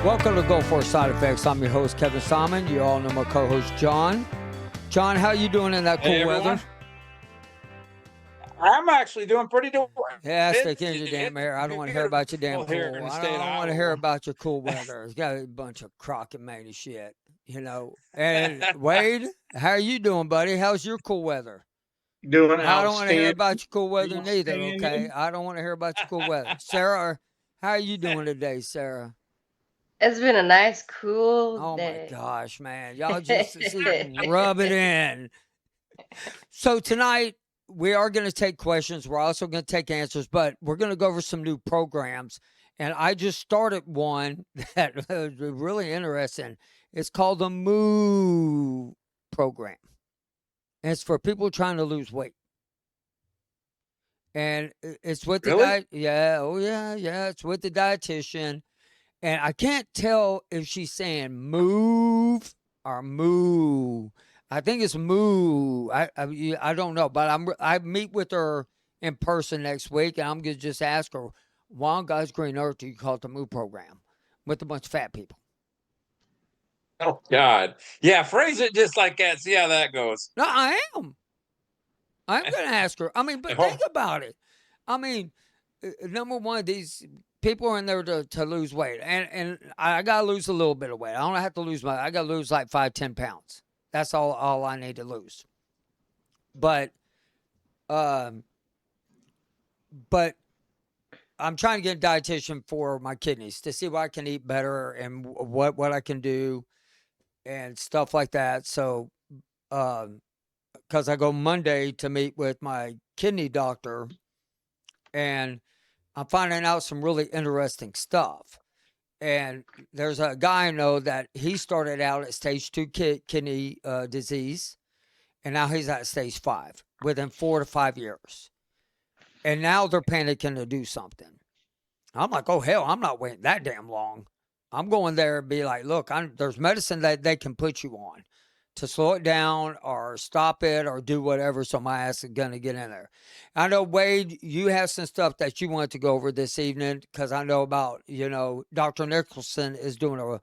Welcome to Go For Side Effects. I'm your host, Kevin Simon. You all know my co-host, John. John, how you doing in that cool weather? I'm actually doing pretty good. Yeah, stick in You your can hit damn hair. I don't want to hear about your damn beautiful here in cool. the I state of don't want to hear Iowa. about your cool weather. It's got a bunch of crockett-mania shit, you know. And Wade, how are you doing, buddy? How's your cool weather? Doing I don't want to hear outstanding. about your cool weather neither, okay? Outstanding. I don't want to hear about your cool weather. Sarah, how are you doing today, Sarah? It's been a nice, cool Oh my day. gosh, man. Y'all just see, rub it in. So tonight we are going to take questions. We're also going to take answers, but we're going to go over some new programs. And I just started one that was really interesting. It's called the Move program. And it's for people trying to lose weight. And it's with the Really? yeah. It's with the dietitian. And I can't tell if she's saying move or moo. I think it's moo. I don't know, but I meet with her in person next week, and I'm gonna just ask her, why on God's green earth do you call it the Moo program with a bunch of fat people? Oh God. Yeah, phrase it just like that. See how that goes. No, I am. I'm gonna ask her. I mean, but think about it. I mean, number one, these people are in there to lose weight, and I gotta lose a little bit of weight. I don't have to lose I gotta lose like 5-10 pounds. That's all I need to lose. But um, but I'm trying to get a dietitian for my kidneys to see what I can eat better and what I can do and stuff like that. So, because I go Monday to meet with my kidney doctor, and I'm finding out some really interesting stuff. And there's a guy I know that he started out at stage 2 kidney disease, and now he's at stage 5 within 4 to 5 years. And now they're panicking to do something. I'm like, oh, hell, I'm not waiting that damn long. I'm going there and be like, look, there's medicine that they can put you on to slow it down or stop it or do whatever. So my ass is going to get in there. I know, Wade, you have some stuff that you wanted to go over this evening because I know about, Dr. Nicholson is doing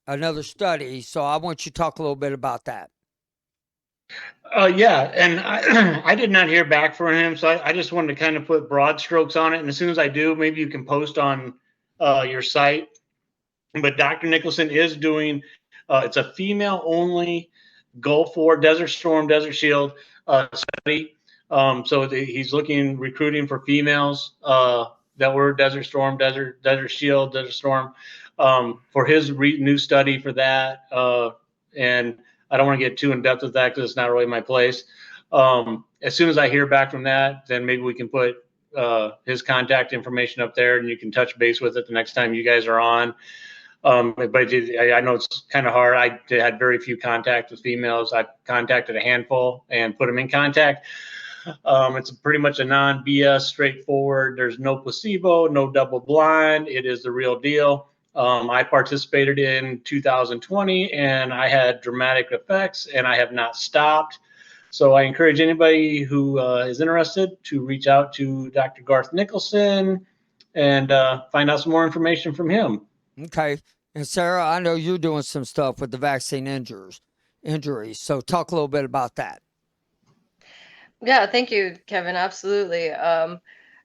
another study. So I want you to talk a little bit about that. Yeah, and I did not hear back from him, so I just wanted to kind of put broad strokes on it. And as soon as I do, maybe you can post on your site. But Dr. Nicholson is doing it's a female only Gulf War Desert Storm Desert Shield study. So he's recruiting for females that were Desert Storm, Desert Shield, Desert Storm for his new study for that. And I don't want to get too in depth with that because it's not really my place. As soon as I hear back from that, then maybe we can put his contact information up there, and you can touch base with it the next time you guys are on. But I know it's kind of hard. I had very few contacts with females. I contacted a handful and put them in contact. It's pretty much a non-BS, straightforward. There's no placebo, no double blind. It is the real deal. I participated in 2020 and I had dramatic effects and I have not stopped. So I encourage anybody who is interested to reach out to Dr. Garth Nicholson and find out some more information from him. Okay. And Sarah, I know you're doing some stuff with the vaccine injuries. So talk a little bit about that. Yeah, thank you, Kevin. Absolutely.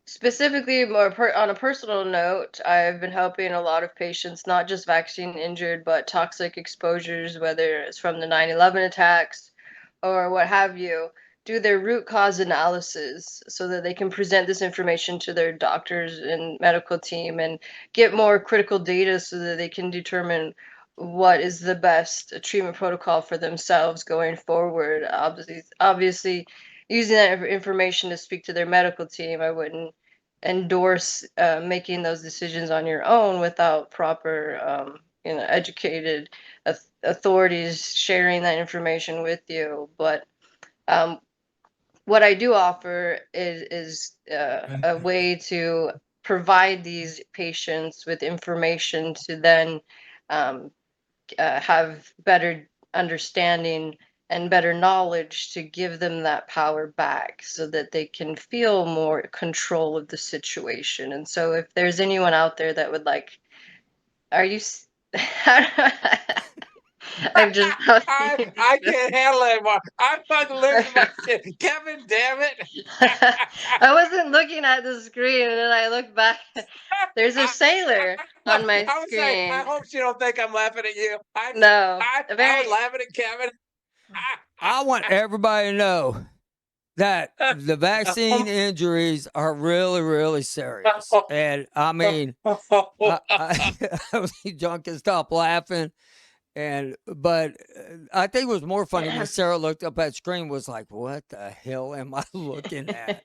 Specifically, on a personal note, I've been helping a lot of patients, not just vaccine injured, but toxic exposures, whether it's from the 9/11 attacks or what have you, do their root cause analysis so that they can present this information to their doctors and medical team and get more critical data so that they can determine what is the best treatment protocol for themselves going forward. Obviously, using that information to speak to their medical team, I wouldn't endorse making those decisions on your own without proper, educated authorities sharing that information with you. But what I do offer is a way to provide these patients with information to then have better understanding and better knowledge to give them that power back so that they can feel more control of the situation. And so if there's anyone out there that would like Are you? I'm just. I can't handle it anymore. I'm fucking losing my shit. Kevin, damn it. I wasn't looking at the screen, and then I looked back. There's a sailor on my I was like, I screen. hope she don't think I'm laughing at you. No, I very. was laughing at Kevin. I want everybody to know that the vaccine injuries are really, really serious. And I mean, John can stop laughing. But I think it was more funny when Sarah looked up at screen, was like, what the hell am I looking at?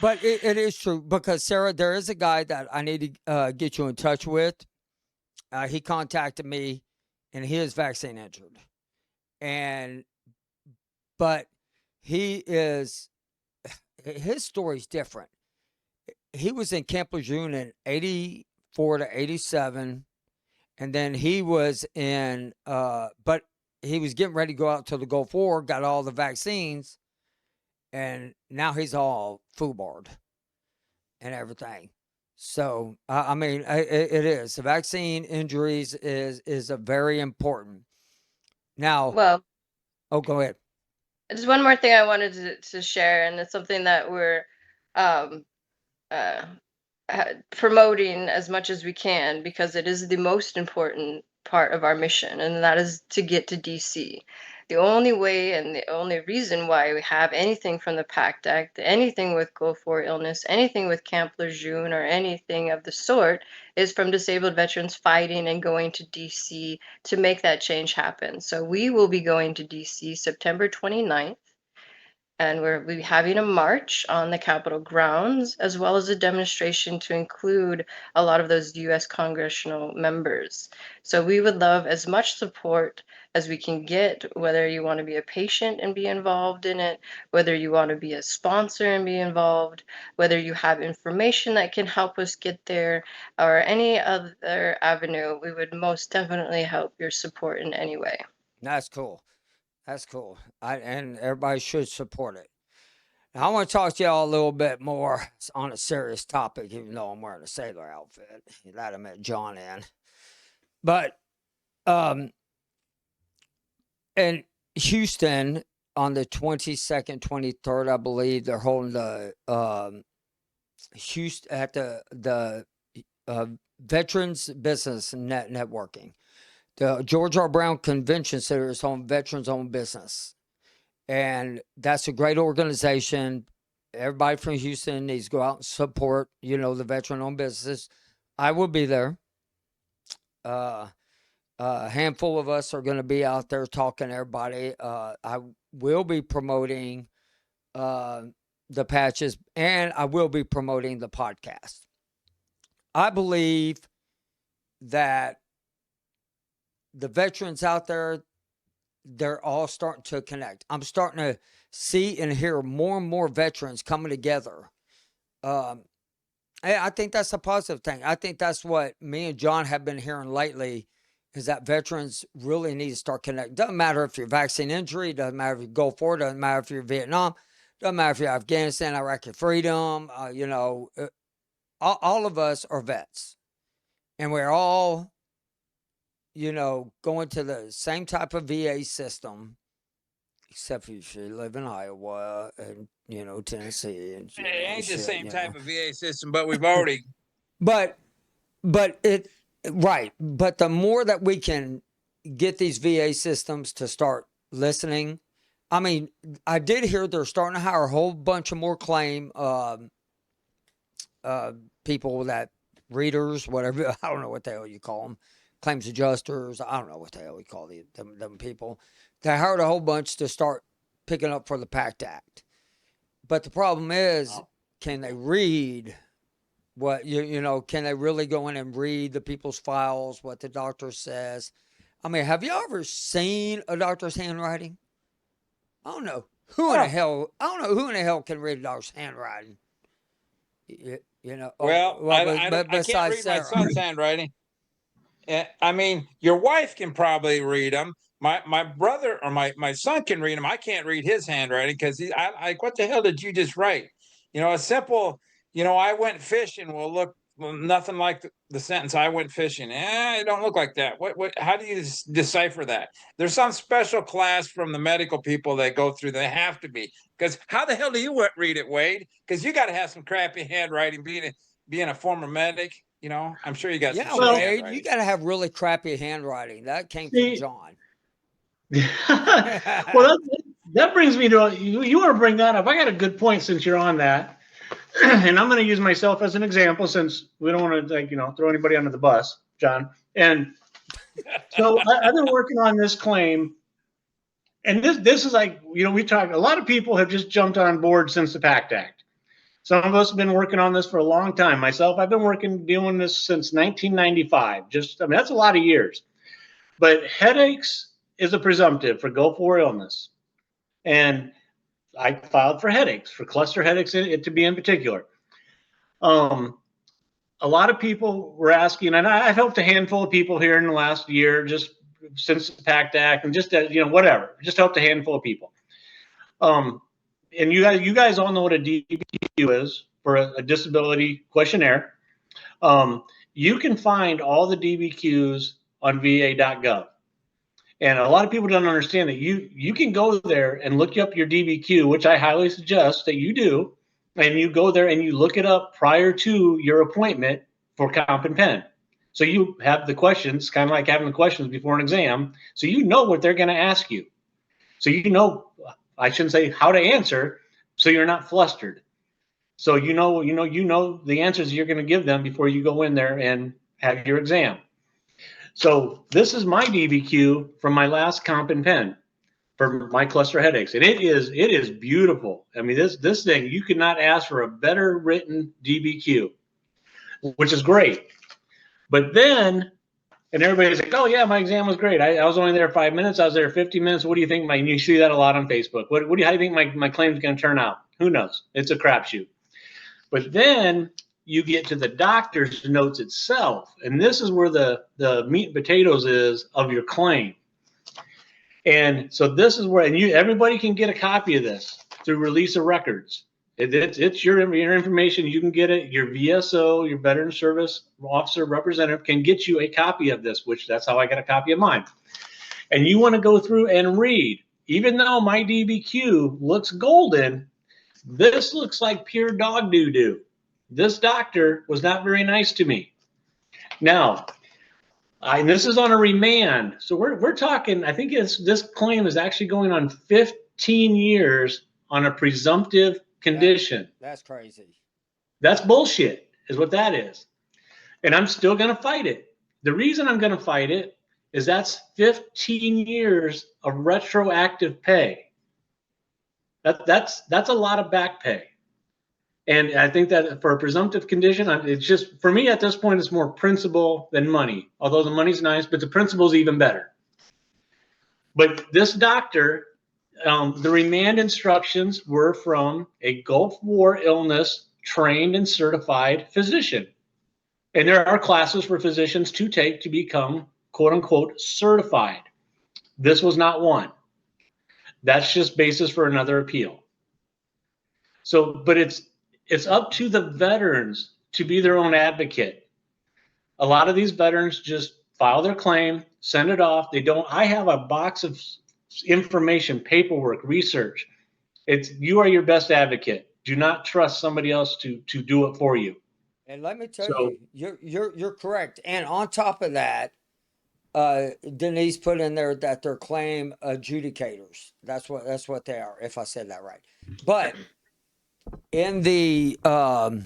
But it is true, because Sarah, there is a guy that I need to get you in touch with. He contacted me, and he is vaccine injured, but he is, his story's different. He was in Camp Lejeune in 84 to 87, and then he was in, but he was getting ready to go out to the Gulf War, got all the vaccines, and now he's all foobarred and everything. So I mean, it is, the vaccine injuries is a very important. Now, Well, oh, go ahead. just one more thing I wanted to share, and it's something that we're um, uh, promoting as much as we can, because it is the most important part of our mission, and that is to get to DC. The only way and the only reason why we have anything from the PACT Act, anything with Gulf War illness, anything with Camp Lejeune, or anything of the sort, is from disabled veterans fighting and going to DC to make that change happen. So we will be going to DC September 29th, and we'll be having a march on the Capitol grounds, as well as a demonstration to include a lot of those U.S. congressional members. So we would love as much support as we can get, whether you want to be a patient and be involved in it, whether you want to be a sponsor and be involved, whether you have information that can help us get there, or any other avenue. We would most definitely help your support in any way. That's cool. That's cool. And everybody should support it. Now, I want to talk to y'all a little bit more on a serious topic, even though I'm wearing a sailor outfit. That I met John in. But in Houston, on the 22nd, 23rd, I believe, they're holding the Houston at the Veterans Business Networking. The George R. Brown Convention Center is on veterans-owned business. And that's a great organization. Everybody from Houston needs to go out and support, the veteran-owned businesses. I will be there. A handful of us are going to be out there talking to everybody. I will be promoting the patches, and I will be promoting the podcast. I believe that the veterans out there, they're all starting to connect. I'm starting to see and hear more and more veterans coming together. I think that's a positive thing. I think that's what me and John have been hearing lately, is that veterans really need to start connecting. Doesn't matter if you're vaccine injury, doesn't matter if you go for it, doesn't matter if you're Vietnam, doesn't matter if you're Afghanistan, Iraqi freedom. All of us are vets, and we're all, going to the same type of VA system, except if you live in Iowa and, Tennessee. And, It ain't the same type of of VA system, but we've already. But right. But the more that we can get these VA systems to start listening, I mean, I did hear they're starting to hire a whole bunch of more claim people, that readers, whatever. I don't know what the hell you call them. Claims adjusters. I don't know what the hell we call them people. They hired a whole bunch to start picking up for the PACT Act. But the problem is, can they read what, can they really go in and read the people's files, what the doctor says? I mean, have you ever seen a doctor's handwriting? I don't know who in the hell can read a doctor's handwriting. Well, I can't read my son's handwriting. I mean, your wife can probably read them. My brother or my son can read them. I can't read his handwriting because what the hell did you just write? A simple, I went fishing. Well, nothing like the sentence, I went fishing. It don't look like that. How do you decipher that? There's some special class from the medical people that go through. They have to be, because how the hell do you read it, Wade? Because you got to have some crappy handwriting being a former medic. I'm sure you got some shit handwriting. You got to have really crappy handwriting. That came from John. Well, that brings me to you want to bring that up. I got a good point since you're on that. And I'm going to use myself as an example since we don't want to throw anybody under the bus, John. And so I've been working on this claim, and this is we talked. A lot of people have just jumped on board since the PACT Act. Some of us have been working on this for a long time. Myself, I've been doing this since 1995. That's a lot of years. But headaches is a presumptive for Gulf War illness, and I filed for headaches, for cluster headaches to be in particular. A lot of people were asking, and I've helped a handful of people here in the last year, just since the PACT Act, and just whatever, just helped a handful of people. And you guys all know what a DBQ is, for a disability questionnaire. You can find all the DBQs on VA.gov. And a lot of people don't understand that you can go there and look up your DBQ, which I highly suggest that you do. And you go there and you look it up prior to your appointment for comp and pen. So you have the questions, kind of like having the questions before an exam. So you know what they're going to ask you. So I shouldn't say how to answer, so you're not flustered. So you know the answers you're going to give them before you go in there and have your exam. So this is my DBQ from my last comp and pen for my cluster headaches, and it is beautiful. I mean, this thing, you could not ask for a better written DBQ, which is great. But then, and everybody's like, "Oh yeah, my exam was great. I was only there 5 minutes. I was there 50 minutes. What do you think? You see that a lot on Facebook. How do you think my claim's going to turn out? Who knows? It's a crapshoot." But then you get to the doctor's notes itself, and this is where the meat and potatoes is of your claim. And so this is where, and everybody can get a copy of this through release of records. It's your information. You can get it. Your VSO, your Veteran Service Officer Representative, can get you a copy of this, which that's how I got a copy of mine. And you want to go through and read. Even though my DBQ looks golden, this looks like pure dog doo-doo. This doctor was not very nice to me. Now, and this is on a remand. So we're talking, I think this claim is actually going on 15 years on a presumptive condition. That's crazy. That's bullshit, is what that is. And I'm still going to fight it. The reason I'm going to fight it is that's 15 years of retroactive pay. That's a lot of back pay. And I think that for a presumptive condition, it's just, for me at this point, it's more principle than money. Although the money's nice, but the principle is even better. But this doctor, the remand instructions were from a Gulf War illness trained and certified physician. And there are classes for physicians to take to become, quote unquote, certified. This was not one. That's just basis for another appeal. So, but it's up to the veterans to be their own advocate. A lot of these veterans just file their claim, send it off. I have a box of information, paperwork, research. You are your best advocate. Do not trust somebody else to do it for you. And let me tell you, you're correct. And on top of that, Denise put in there that they're claim adjudicators. That's what they are, if I said that right. But in the I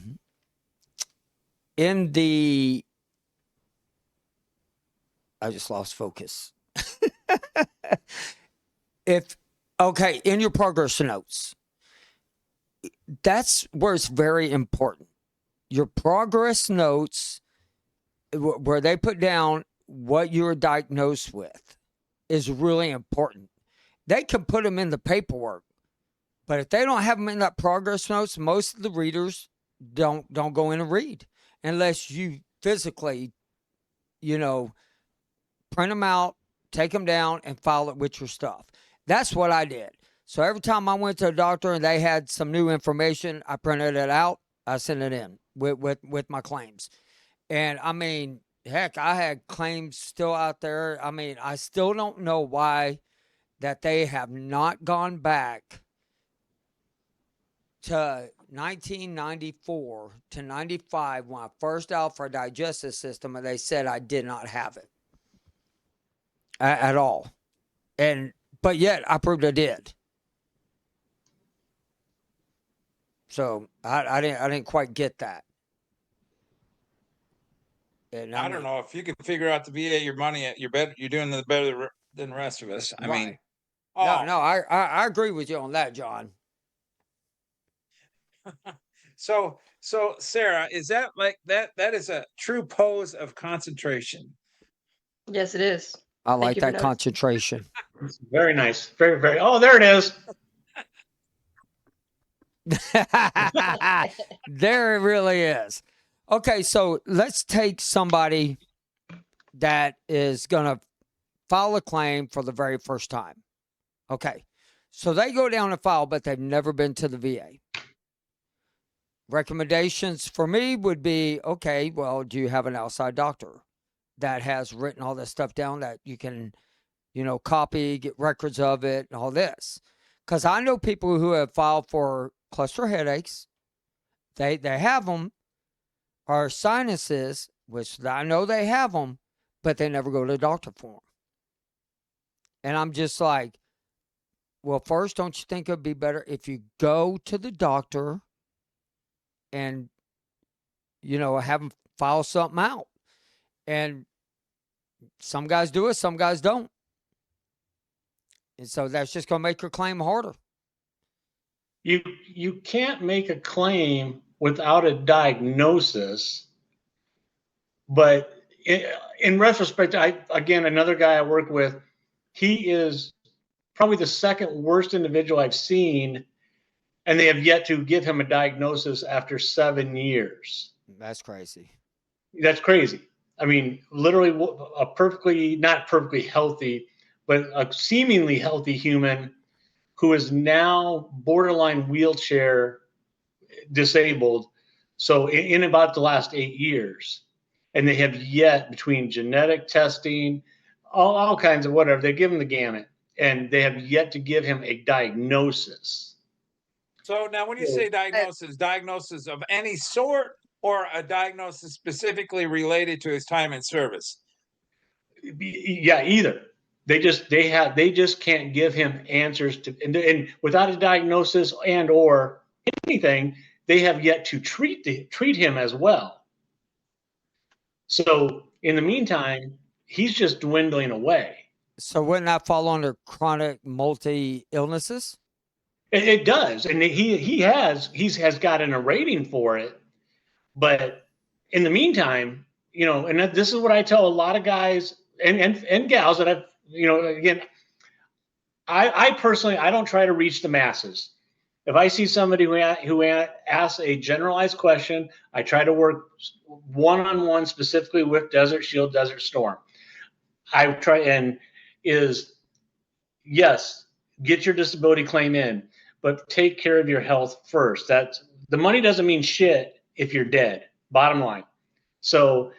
just lost focus. In your progress notes, that's where it's very important. Your progress notes, where they put down what you're diagnosed with, is really important. They can put them in the paperwork, but if they don't have them in that progress notes, most of the readers don't go in and read unless you physically, print them out, take them down, and file it with your stuff. That's what I did. So every time I went to a doctor and they had some new information, I printed it out, I sent it in with my claims. And I mean, heck, I had claims still out there. I mean, I still don't know why that they have not gone back to 1994 to 95 when I first out for a digestive system, and they said I did not have it at all. And but yet I proved I did. So I didn't quite get that. And I don't know if you can figure out the VA your money, you're better. You're doing the better than the rest of us. I mean, right. oh, No, I agree with you on that, John. so Sarah, is that like that? That is a true pose of concentration. Yes, it is. I Thank like you for that noticing. concentration. It's very nice. Very, very. Oh, there it is. There it really is. Okay, so let's take somebody that is going to file a claim for the very first time. Okay, so they go down and file, but they've never been to the VA. Recommendations for me would be, okay, well, do you have an outside doctor that has written all this stuff down that you can, copy, get records of it, and all this? Because I know people who have filed for cluster headaches. They have them, or sinuses, which I know they have them, but they never go to the doctor for them. And I'm just like, well, first, don't you think it'd be better if you go to the doctor and, have them file something out? And some guys do it, some guys don't. And so that's just going to make your claim harder. You can't make a claim without a diagnosis, but in retrospect, another guy I work with, he is probably the second worst individual I've seen, and they have yet to give him a diagnosis after 7 years. That's crazy. That's crazy. I mean, literally not perfectly healthy, but a seemingly healthy human who is now borderline wheelchair disabled. So in about the last 8 years, and they have yet, between genetic testing, all kinds of whatever, they give him the gamut, and they have yet to give him a diagnosis. So now, when you say diagnosis of any sort, or a diagnosis specifically related to his time in service? Yeah, either. They just can't give him answers to, and without a diagnosis and or anything, they have yet to treat him as well. So in the meantime, he's just dwindling away. So wouldn't that fall under chronic multi illnesses? It does, and he has gotten a rating for it, but in the meantime, and this is what I tell a lot of guys and gals that I've, again, I personally, I don't try to reach the masses. If I see somebody who asks a generalized question, I try to work one-on-one specifically with Desert Shield, Desert Storm. I try and yes, get your disability claim in, but take care of your health first. The money doesn't mean shit if you're dead, bottom line. So,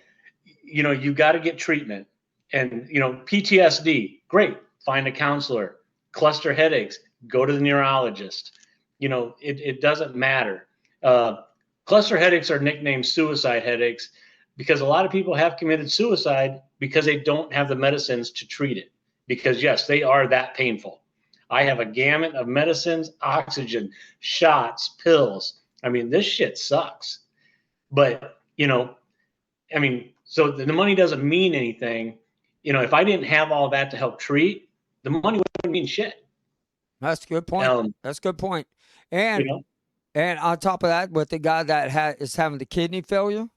you got to get treatment. And, PTSD, great, find a counselor. Cluster headaches, go to the neurologist. It doesn't matter. Cluster headaches are nicknamed suicide headaches because a lot of people have committed suicide because they don't have the medicines to treat it. Because, yes, they are that painful. I have a gamut of medicines, oxygen, shots, pills. I mean, this shit sucks. But, so the money doesn't mean anything. If I didn't have all that to help treat, the money wouldn't mean shit. That's a good point. That's a good point. And and on top of that, with the guy that is having the kidney failure,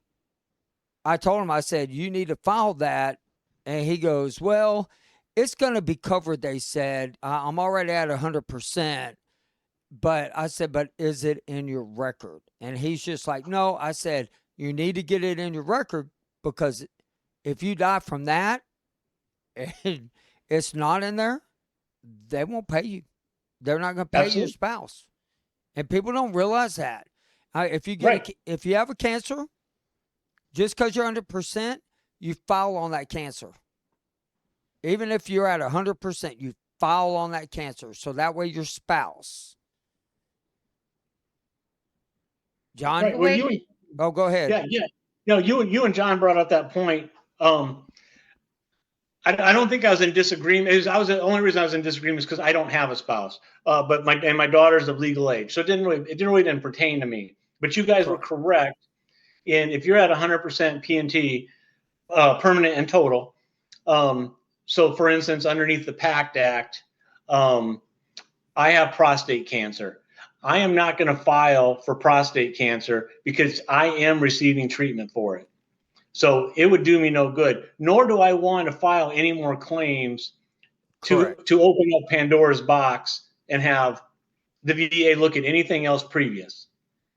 I told him, I said, you need to file that. And he goes, well, it's going to be covered, they said. I'm already at 100%. But I said, but is it in your record? And he's just like, no. I said, you need to get it in your record, because if you die from that and it's not in there, they won't pay you. They're not going to pay your spouse. And people don't realize that. If you have a cancer, Just because you're 100%, you file on that cancer. Even if you're at 100%, you file on that cancer. So that way your spouse, John. Right. Well, you. Oh, go ahead. Yeah, yeah. No, you and John brought up that point. I don't think I was in disagreement. The only reason I was in disagreement is because I don't have a spouse. But my daughter's of legal age, so it didn't pertain to me. But you guys were correct in if you're at 100% PNT, permanent and total. So, for instance, underneath the PACT Act, I have prostate cancer. I am not going to file for prostate cancer because I am receiving treatment for it. So it would do me no good, nor do I want to file any more claims to open up Pandora's box and have the VA look at anything else previous.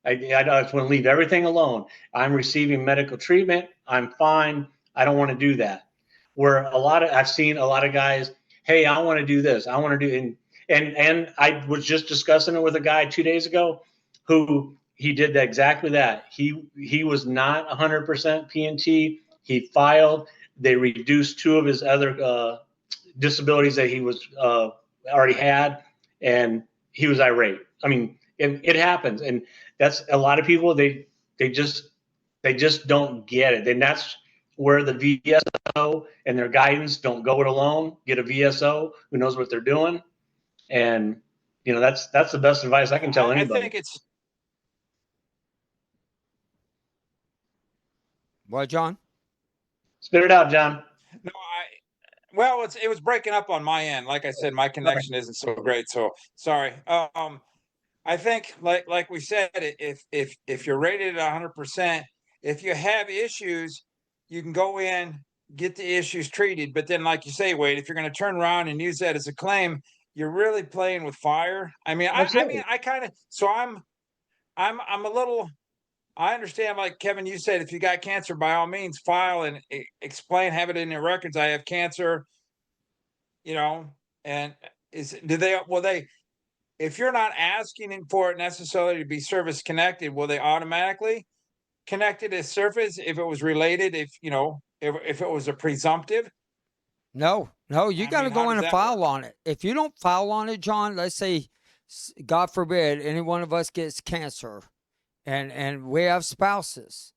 I just want to leave everything alone. I'm receiving medical treatment. I'm fine. I don't want to do that. Where I've seen a lot of guys, hey, I want to do this. I want to do, and I was just discussing it with a guy 2 days ago who he did exactly that. He was not 100% PNT. He filed. They reduced 2 of his other disabilities that he was already had, and he was irate. I mean, it happens, and that's a lot of people. They just don't get it, and that's where the VSO and their guidance don't go it alone. Get a VSO who knows what they're doing, and that's the best advice I can tell anybody. I think it's what, John? Spit it out, John. No, well, it was breaking up on my end. Like I said, my connection isn't so great, so sorry. I think, like we said, if you're rated at 100%, if you have issues, you can go in, get the issues treated. But then, like you say, Wade, if you're going to turn around and use that as a claim, you're really playing with fire. I mean, I kind of. So I'm a little. I understand, like Kevin, you said, if you got cancer, by all means, file and explain, have it in your records. I have cancer, and will they, if you're not asking for it necessarily to be service connected, will they automatically connect it as service if it was related? If it was a presumptive? No, you got to go in and file on it. If you don't file on it, John, let's say, God forbid, any one of us gets cancer, and we have spouses,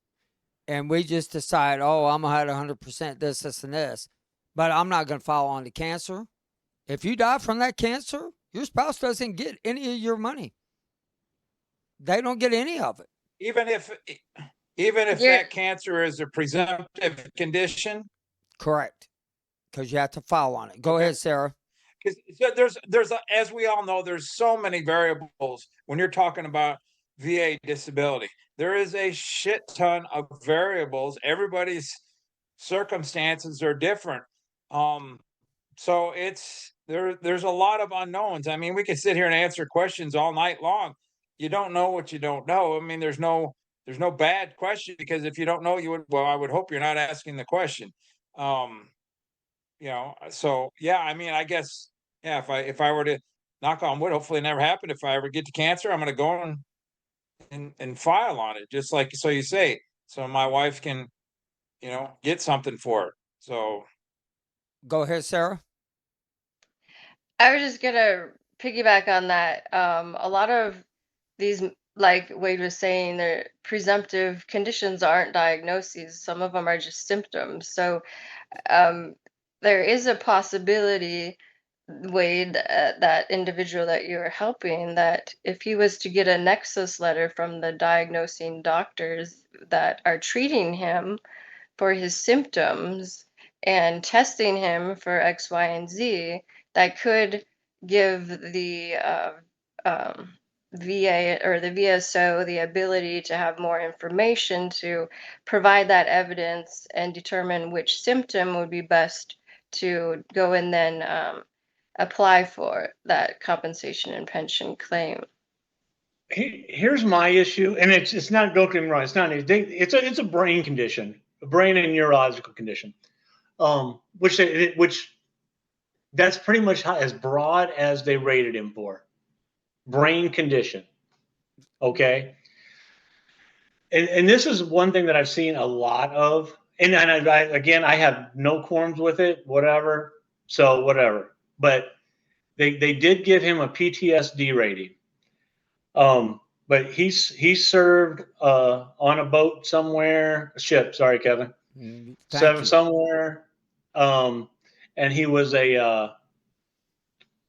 and we just decide, oh, I'm gonna have 100% this, and this, but I'm not gonna file on the cancer. If you die from that cancer, your spouse doesn't get any of your money. They don't get any of it. Even if that cancer is a presumptive condition? Correct. Because you have to file on it. Go ahead, Sarah. Because there's as we all know, there's so many variables when you're talking about VA disability. There is a shit ton of variables. Everybody's circumstances are different. So there's a lot of unknowns. I mean, we could sit here and answer questions all night long. You don't know what you don't know. I mean, there's no bad question, because if you don't know, I would hope you're not asking the question. So yeah, I mean, I guess, yeah, if I were to, knock on wood, hopefully it never happened, if I ever get to cancer, I'm going to go and file on it, just like, so you say, so my wife can, get something for it. So go ahead, Sarah. I was just gonna piggyback on that. A lot of these, like Wade was saying, their presumptive conditions aren't diagnoses. Some of them are just symptoms. So there is a possibility, Wade, that individual that you're helping, that if he was to get a nexus letter from the diagnosing doctors that are treating him for his symptoms and testing him for X, Y, and Z, that could give the VA or the VSO the ability to have more information to provide that evidence and determine which symptom would be best to go and then apply for that compensation and pension claim. Here's my issue, and it's not, don't get me wrong, it's a brain condition, a brain and neurological condition, which that's pretty much as broad as they rated him for. Brain condition. Okay. And this is one thing that I've seen a lot of, and again, I have no qualms with it, whatever. So whatever, but they did give him a PTSD rating. But he served on a boat somewhere, a ship. Sorry, Kevin. Thank you. Somewhere, and he was a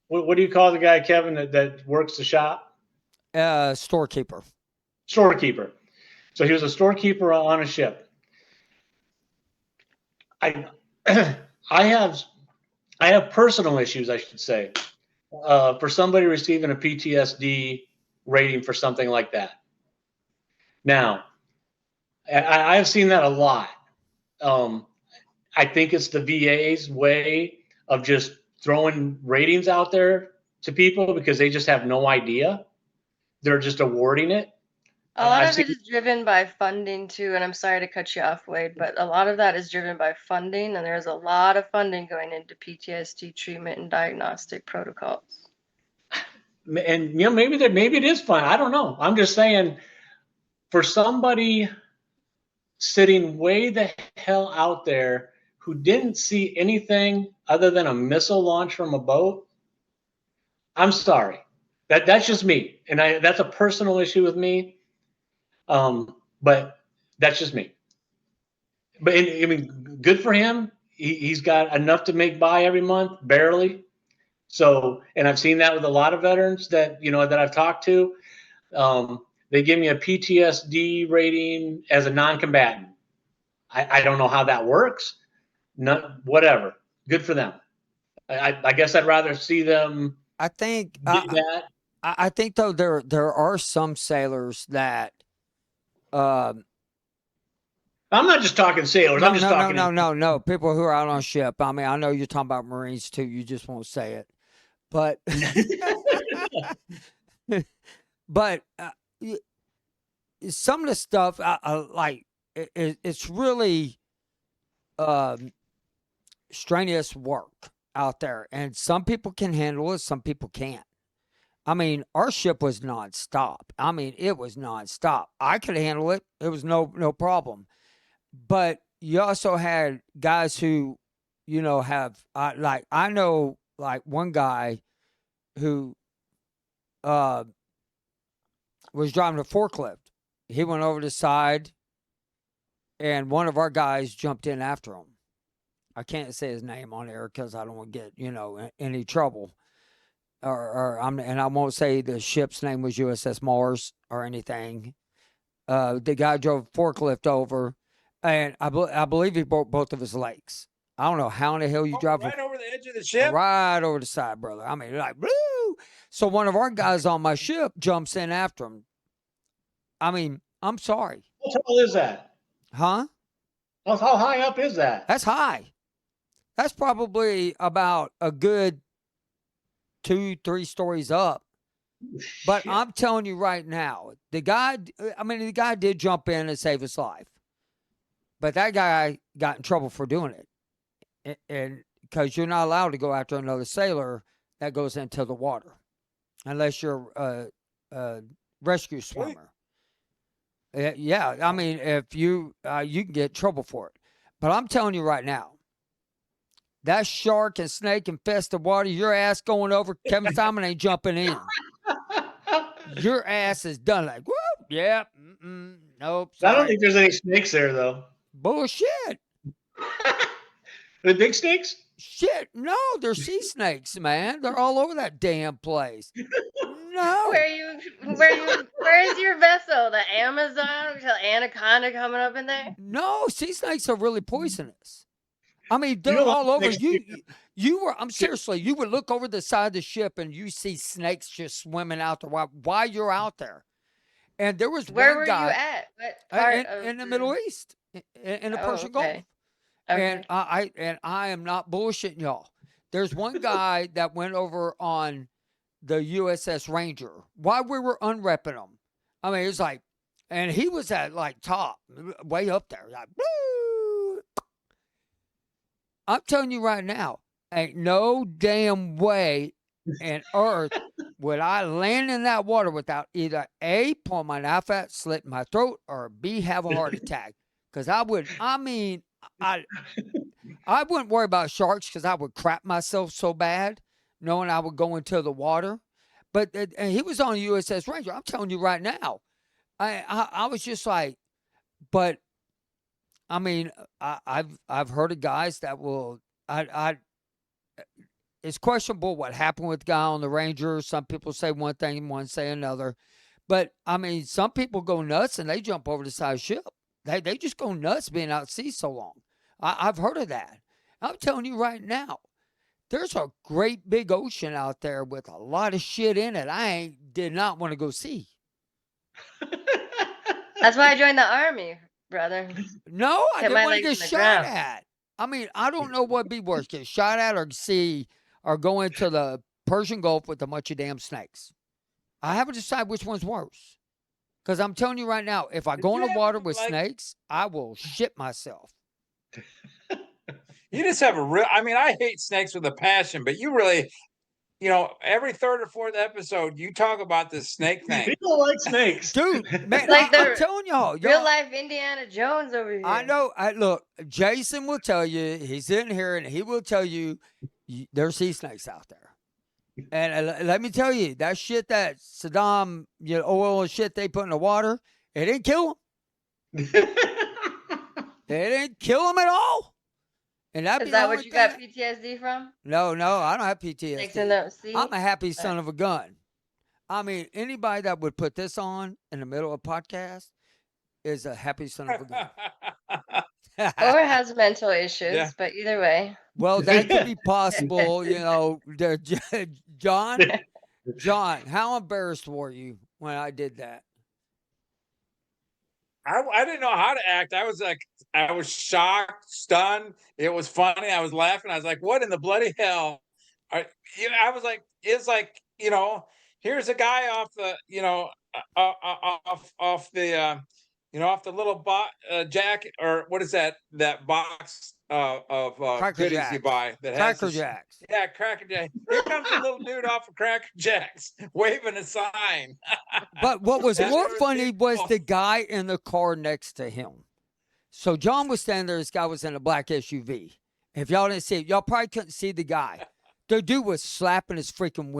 what do you call the guy, Kevin, that works the shop? Storekeeper. Storekeeper. So he was a storekeeper on a ship. I I have personal issues, I should say, for somebody receiving a PTSD rating for something like that. Now, I have seen that a lot. Um, I think it's the VA's way of just throwing ratings out there to people because they just have no idea. They're just awarding it. A lot of it is driven by funding too, and I'm sorry to cut you off, Wade, but a lot of that is driven by funding, and there's a lot of funding going into PTSD treatment and diagnostic protocols. And maybe it is fun. I don't know. I'm just saying, for somebody sitting way the hell out there who didn't see anything other than a missile launch from a boat, I'm sorry. That's just me, and that's a personal issue with me. But that's just me. But I mean, good for him. He's got enough to make by every month, barely. So, and I've seen that with a lot of veterans that that I've talked to. They give me a PTSD rating as a non-combatant. I don't know how that works. Whatever. Good for them. I guess I'd rather see them. I think that. I think though there are some sailors that. I'm not just talking sailors. I'm just talking. No. People who are out on ship. I mean, I know you're talking about Marines too. You just won't say it, but but some of the stuff like it's really strenuous work out there, and some people can handle it, some people can't. I mean, our ship was nonstop. I mean, it was nonstop. I could handle it. It was no problem. But you also had guys who, have like I know like one guy who was driving a forklift. He went over the side, and one of our guys jumped in after him. I can't say his name on air because I don't want to get any trouble. And I won't say the ship's name was USS Mars or anything. The guy drove a forklift over, and I believe he broke both of his legs. I don't know how in the hell you drive right over the edge of the ship, right over the side, brother. I mean, like, woo! So one of our guys on my ship jumps in after him. I mean, I'm sorry. How tall is that? Huh? How high up is that? That's high. That's probably about a good 2-3 stories up. But shit. I'm telling you right now, the guy did jump in and save his life. But that guy got in trouble for doing it. And because you're not allowed to go after another sailor that goes into the water unless you're a rescue swimmer. Yeah, I mean, if you can get in trouble for it. But I'm telling you right now, that shark and snake infested water, your ass going over, Kevin Simon ain't jumping in. Your ass is done. Like, whoop, yeah, nope. Sorry. I don't think there's any snakes there, though. Bullshit. The big snakes? Shit, no, they're sea snakes, man. They're all over that damn place. No. Where is your vessel? The Amazon? Anaconda coming up in there? No, sea snakes are really poisonous. I mean, they're all over. I'm seriously, you would look over the side of the ship and you see snakes just swimming out there while you're out there. And there was Where one were guy you at? What part in the Middle East, in the Persian Gulf. Okay. And I am not bullshitting y'all. There's one guy that went over on the USS Ranger while we were unwrapping him. I mean, it was like, and he was at like top, way up there, like, woo! I'm telling you right now, ain't no damn way and earth would I land in that water without either A, pulling my knife out, slitting my throat, or B, have a heart attack? Because I would, I wouldn't worry about sharks because I would crap myself so bad knowing I would go into the water. But and he was on USS Ranger. I'm telling you right now, I was just like, but I mean, I've heard of guys that will. I It's questionable what happened with the guy on the Ranger. Some people say one thing, one say another. But I mean, some people go nuts and they jump over the side of the ship. They just go nuts being out at sea so long. I've heard of that. I'm telling you right now, there's a great big ocean out there with a lot of shit in it. Did not want to go see. That's why I joined the army, brother. No, I Get didn't my want to legs get in the shot ground. at. I mean, I don't know what'd be worse, get shot at or see or go into the Persian Gulf with a bunch of damn snakes. I haven't decided which one's worse. Because I'm telling you right now, if I Did go in you the ever, water with like, snakes, I will shit myself. you just have a real, I mean, I hate snakes with a passion, but you really, every third or fourth episode, you talk about this snake thing. People like snakes. Dude, man, Like I'm the telling y'all. real life Indiana Jones over here. I know. Look, Jason will tell you, he's in here and he will tell you there's sea snakes out there. And let me tell you, that shit that Saddam, oil and shit they put in the water, it didn't kill him. It didn't kill him at all. And that'd Is be that the what only you thing. got PTSD from? No, I don't have Snakes in PTSD. the sea? I'm a happy son of a gun. I mean, anybody that would put this on in the middle of a podcast is a happy son of a gun. Or has mental issues, Yeah. but either way. Well, that could be possible, John, how embarrassed were you when I did that? I didn't know how to act. I was shocked, stunned. It was funny. I was laughing. I was like, what in the bloody hell? I was like, it's like, here's a guy off the, off the, off the little jacket, or what is that box of Cracker goodies Jacks. you buy that has Cracker this, Jacks. yeah, Cracker Jack. Here comes a little dude off of Cracker Jacks waving a sign. But what was And more there was funny was people- the guy in the car next to him. So John was standing there. This guy was in a black SUV. If y'all didn't see it, y'all probably couldn't see the guy. The dude was slapping his freaking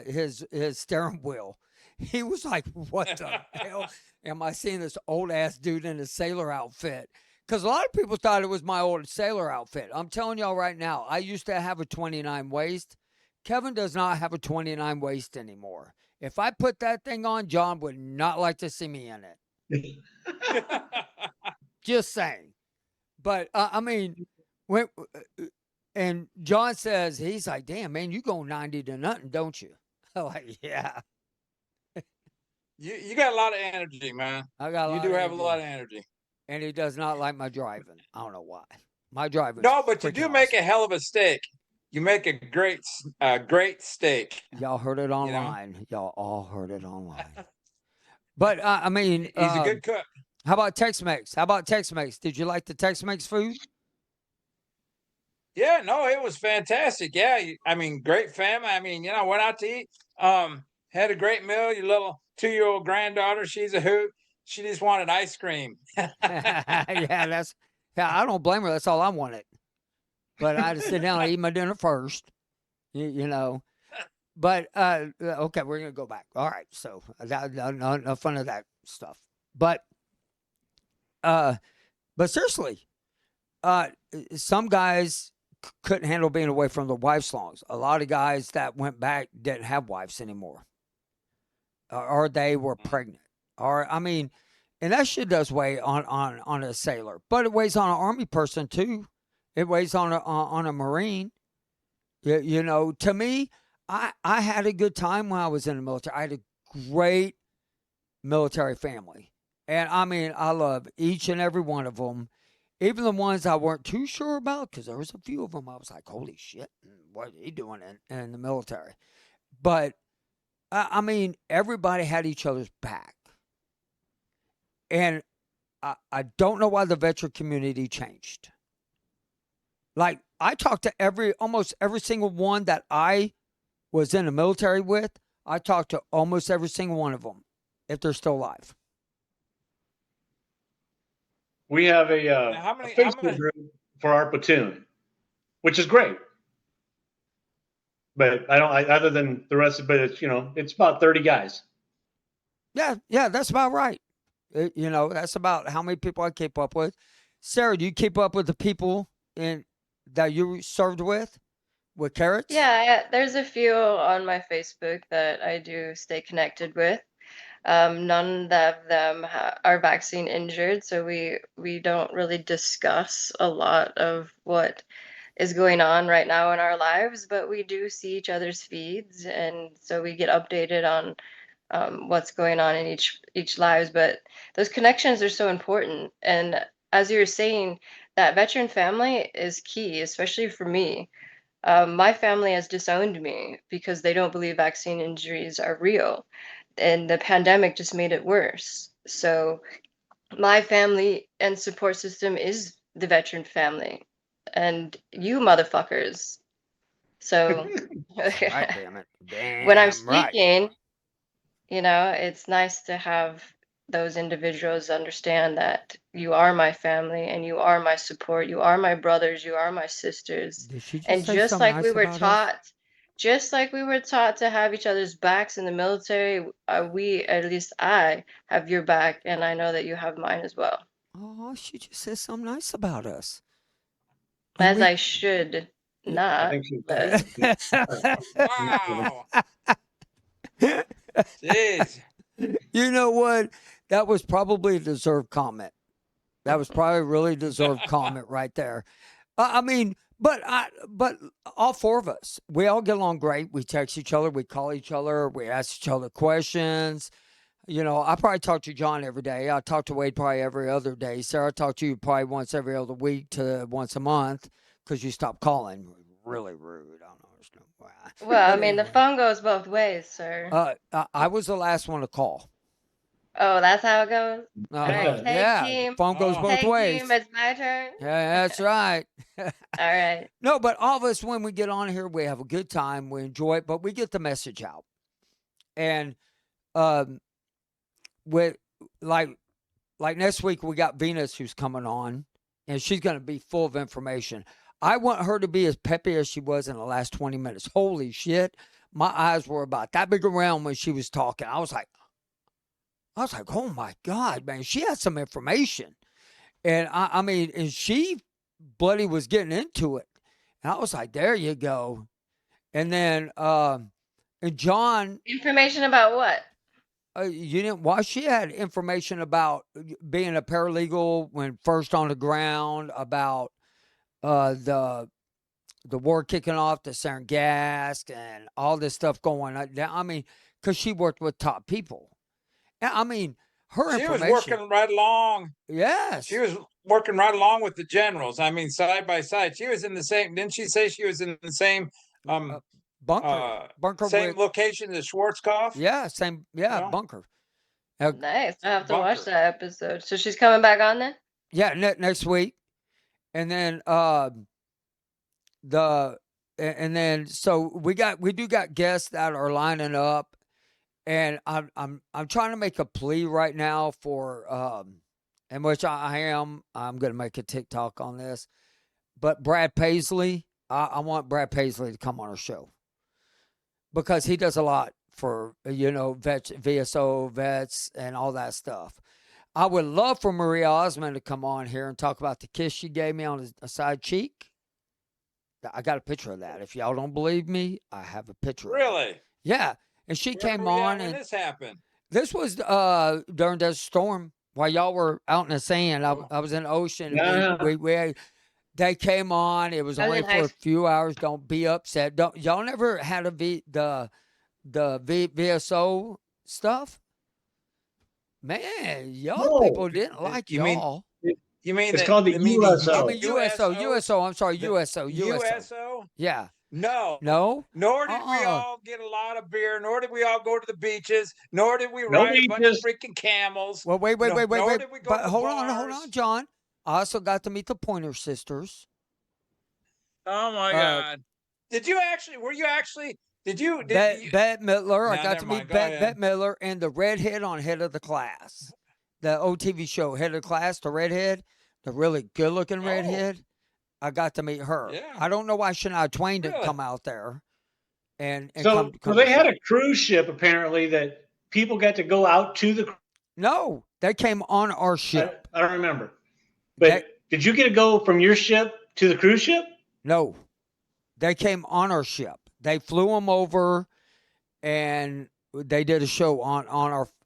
his steering wheel. He was like, "What the hell am I seeing this old ass dude in a sailor outfit?" Because a lot of people thought it was my old sailor outfit. I'm telling y'all right now, I used to have a 29 waist. Kevin does not have a 29 waist anymore. If I put that thing on, John would not like to see me in it. Just saying. But I mean, and John says, he's like, damn, man, you go 90 to nothing, don't you? I'm like, yeah. You got a lot of energy, man. I got a You lot do of have a energy. lot of energy. And he does not like my driving. I don't know why. My driving. No, but you do make a hell of a steak. You make a great steak. Y'all heard it online. Y'all all heard it online. But I mean, he's a good cook. How about Tex-Mex? Did you like the Tex-Mex food? Yeah, no, it was fantastic. Yeah, I mean, great family. I mean, went out to eat. Had a great meal. Your little 2-year-old granddaughter, she's a hoot. She just wanted ice cream. Yeah, I don't blame her. That's all I wanted. But I had to sit down and eat my dinner first. You know. But okay, we're gonna go back. All right, so no fun of that stuff. But seriously, some guys couldn't handle being away from their wives long. A lot of guys that went back didn't have wives anymore, or they were pregnant, or I mean, and that shit does weigh on a sailor, but it weighs on an army person too. It weighs on a Marine. To me, I had a good time when I was in the military. I had a great military family. And I mean, I love each and every one of them, even the ones I weren't too sure about, because there was a few of them I was like, holy shit, what are they doing in the military? But, I mean, everybody had each other's back. And I don't know why the veteran community changed. Like, I talked to almost every single one that I was in the military with, I talked to almost every single one of them if they're still alive. We have a How many? Facebook group for our platoon, which is great. But other than the rest of it, it's about 30 guys. Yeah, that's about right. That's about how many people I keep up with. Sarah, do you keep up with the people that you served with Carrots? Yeah, there's a few on my Facebook that I do stay connected with. None of them are vaccine injured, so we don't really discuss a lot of what is going on right now in our lives, but we do see each other's feeds, and so we get updated on what's going on in each lives. But those connections are so important, and as you were saying, that veteran family is key, especially for me. My family has disowned me because they don't believe vaccine injuries are real, and the pandemic just made it worse. So my family and support system is the veteran family, and you motherfuckers. So That's right, damn it. when I'm Damn right. speaking, it's nice to have those individuals understand that you are my family and you are my support. You are my brothers. You are my sisters. Did she just And say something nice about us? just like we were taught to have each other's backs in the military, at least I, have your back, and I know that you have mine as well. Oh, she just said something nice about us. As I should I not. think she's Wow. Jeez. You know what? That was probably a deserved comment. That was probably a really deserved comment right there. But all four of us, we all get along great. We text each other, we call each other, we ask each other questions. I probably talk to John every day. I talk to Wade probably every other day. Sarah, I talk to you probably once every other week to once a month because you stopped calling. Really rude. I don't understand why. Well, I But mean, the anyway, phone goes both ways, sir. I was the last one to call. Oh, that's how it goes? All right, tag Yeah, team. phone goes Oh. both Tag team, ways. it's my turn. Yeah, that's right. All right. No, but all of us, when we get on here, we have a good time. We enjoy it, but we get the message out. And with like next week, we got Venus who's coming on, and she's going to be full of information. I want her to be as peppy as she was in the last 20 minutes. Holy shit. My eyes were about that big around when she was talking. I was like, oh my God, man, she had some information. And I mean, and she bloody was getting into it. And I was like, there you go. And then, and John, Information about what? you didn't watch. She had information about being a paralegal when first on the ground, about the war kicking off, the sarin gas, and all this stuff going on. I mean, because she worked with top people. I mean, her She was information. working right along. Yes. She was working right along with the generals. I mean, side by side. She was in the same. Didn't she say she was in the same bunker same with, location as Schwarzkopf? yeah, same, yeah, No? bunker. Nice. I have to Bunker. watch that episode. So she's coming back on then? Yeah, next week. And then so we do got guests that are lining up, and I'm trying to make a plea right now for and which I'm gonna make a TikTok on this. But Brad Paisley, I want Brad Paisley to come on our show because he does a lot for vets, VSO vets, and all that stuff. I would love for Maria Osmond to come on here and talk about the kiss she gave me on a side cheek. I got a picture of that. If y'all don't believe me, I have a picture of it. Really? Yeah. And she Where came were you at on, when and this happened? this was during the storm while y'all were out in the sand. I was in the ocean. Yeah. They came on. It was I was only in high for a few hours. Don't be upset. Y'all never had the VSO stuff? Man, y'all No. people didn't like You mean y'all. you mean It's called the USO. I mean USO. I'm sorry, USO. USO? Yeah. No. No? Nor did we all get a lot of beer, nor did we all go to the beaches, nor did we No ride a bunch of beaches. freaking camels. Well, wait. Nor did we go But to the hold bars. on, John. I also got to meet the Pointer Sisters. Oh my God. Were you actually Did you? Bette Midler. I No, got never to mind. meet Go ahead. Bette Midler and the redhead on Head of the Class. The old TV show, Head of the Class, the redhead, the really good looking Oh, redhead. I got to meet her. yeah. I don't know why Shania Twain didn't Really? come out there and So, come they to had show. a cruise ship apparently that people got to go out to the. No, they came on our ship. I don't remember. But They, did you get to go from your ship to the cruise ship? no, they came on our ship. They flew them over, and they did a show on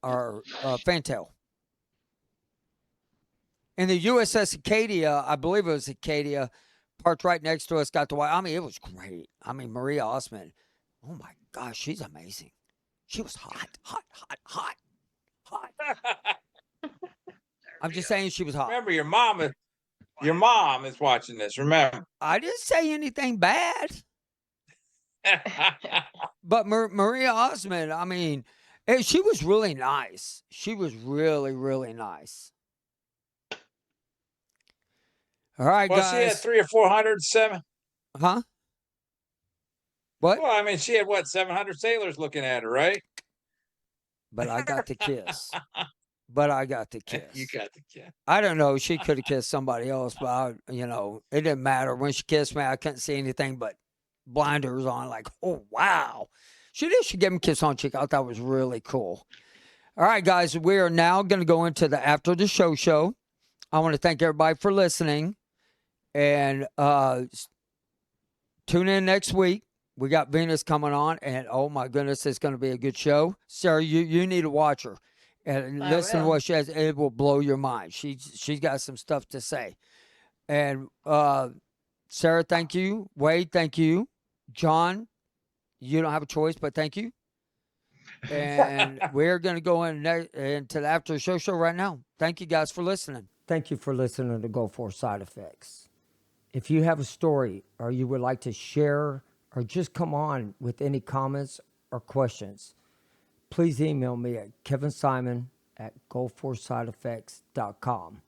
our fantail. And the USS Acadia, I believe it was Acadia, parked right next to us. Got to watch. I mean, it was great. I mean, Maria Osmond. Oh my gosh, she's amazing. She was hot, hot, hot, hot, hot. I'm just saying she was hot. Remember, your mom is watching this. Remember. I didn't say anything bad. But Maria Osmond, I mean, she was really nice. She was really, really nice. All right, well, guys. she had 300 or 400, seven. Huh? What? Well, I mean, she had what, 700 sailors looking at her, right? But I got the kiss. But I got the kiss. You got the kiss. I don't know. She could have kissed somebody else, but it didn't matter. When she kissed me, I couldn't see anything but blinders on. Like, oh wow, she did. She gave me a kiss on the cheek. I thought that was really cool. All right, guys, we are now going to go into the after the show. I want to thank everybody for listening, and tune in next week. We got Venus coming on, and oh my goodness, it's going to be a good show. Sarah, you need to watch her and listen to what she has. It will blow your mind. She's got some stuff to say. And Sarah, thank you. Wade, thank you. John, you don't have a choice, but thank you. And we're going to go into the after show right now. Thank you guys for listening. Thank you for listening to Go For Side Effects. If you have a story or you would like to share or just come on with any comments or questions, please email me at kevinsimon@goforsideeffects.com.